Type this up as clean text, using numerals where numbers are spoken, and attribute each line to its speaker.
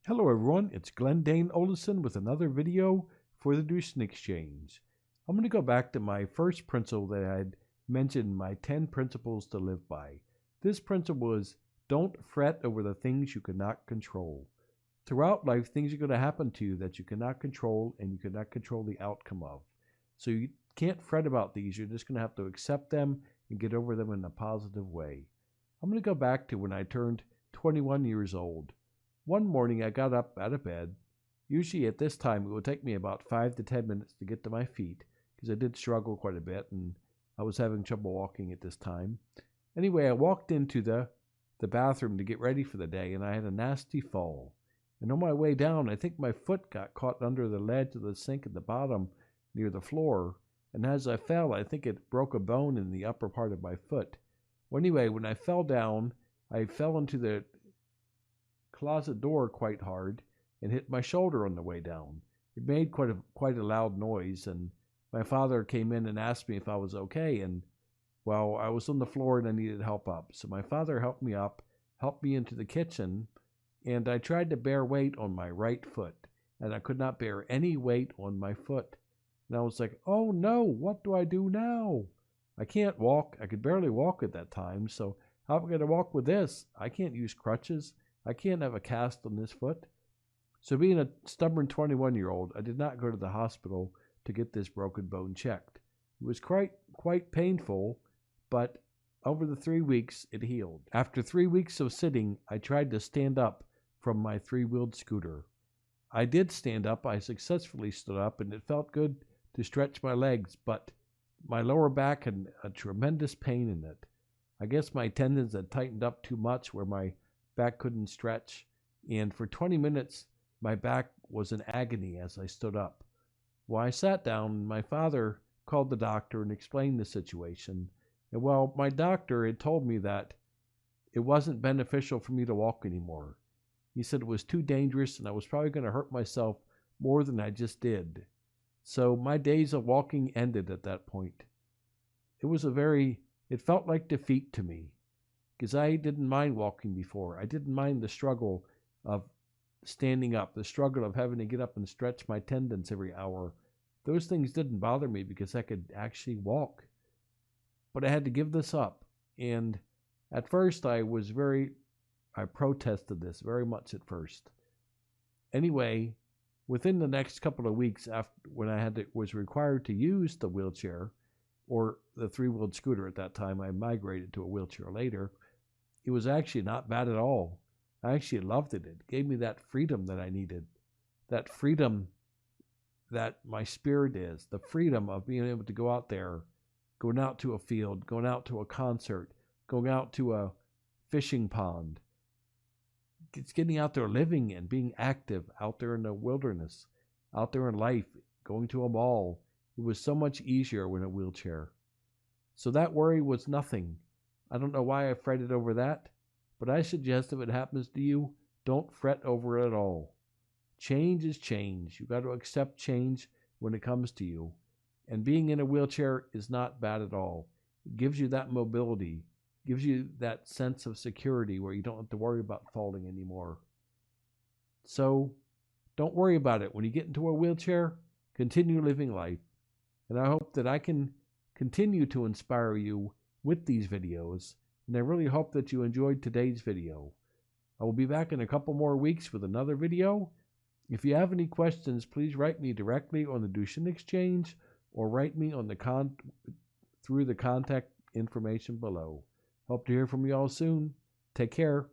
Speaker 1: Hello everyone, it's Dane Olesen with another video for the Duchenne Exchange. I'm going to go back to my first principle that I had mentioned, my 10 principles to live by. This principle is don't fret over the things you cannot control. Throughout life, things are going to happen to you that you cannot control and you cannot control the outcome of. So you can't fret about these, you're just going to have to accept them and get over them in a positive way. I'm going to go back to when I turned 21 years old. One morning I got up out of bed. Usually at this time it would take me about 5 to 10 minutes to get to my feet because I did struggle quite a bit and I was having trouble walking at this time. Anyway, I walked into the bathroom to get ready for the day and I had a nasty fall. And on my way down, I think my foot got caught under the ledge of the sink at the bottom near the floor. And as I fell, I think it broke a bone in the upper part of my foot. Well, anyway, when I fell down, I fell into the closet door quite hard and hit my shoulder on the way down. It made quite a loud noise, and my father came in and asked me if I was okay, and well, I was on the floor and I needed help up. So my father helped me up, helped me into the kitchen, and I tried to bear weight on my right foot, and I could not bear any weight on my foot. And I was like, oh no, what do I do now? I can't walk. I could barely walk at that time, so how am I going to walk with this? I can't use crutches. I can't have a cast on this foot. So being a stubborn 21-year-old, I did not go to the hospital to get this broken bone checked. It was quite painful, but over the 3 weeks, it healed. After 3 weeks of sitting, I tried to stand up from my three-wheeled scooter. I did stand up. I successfully stood up, and it felt good to stretch my legs, but my lower back had a tremendous pain in it. I guess my tendons had tightened up too much where my back couldn't stretch, and for 20 minutes my back was in agony as I stood up. Well, I sat down and my father called the doctor and explained the situation. And well, my doctor had told me that it wasn't beneficial for me to walk anymore. He said it was too dangerous and I was probably going to hurt myself more than I just did. So my days of walking ended at that point. It felt like defeat to me, because I didn't mind walking before. I didn't mind the struggle of standing up, the struggle of having to get up and stretch my tendons every hour. Those things didn't bother me because I could actually walk. But I had to give this up. And at first I protested this very much at first. Anyway, within the next couple of weeks after when was required to use the wheelchair or the three-wheeled scooter at that time, I migrated to a wheelchair later. It was actually not bad at all. I actually loved it. It gave me that freedom that I needed. That freedom that my spirit is. The freedom of being able to go out there, going out to a field, going out to a concert, going out to a fishing pond. It's getting out there, living and being active out there in the wilderness, out there in life, going to a mall. It was so much easier in a wheelchair. So that worry was nothing. I don't know why I fretted over that, but I suggest if it happens to you, don't fret over it at all. Change is change. You've got to accept change when it comes to you. And being in a wheelchair is not bad at all. It gives you that mobility, gives you that sense of security where you don't have to worry about falling anymore. So don't worry about it. When you get into a wheelchair, continue living life. And I hope that I can continue to inspire you with these videos, and I really hope that you enjoyed today's video. I will be back in a couple more weeks with another video. If you have any questions, please write me directly on the Duchenne Exchange or write me on through the contact information below. Hope to hear from you all soon. Take care.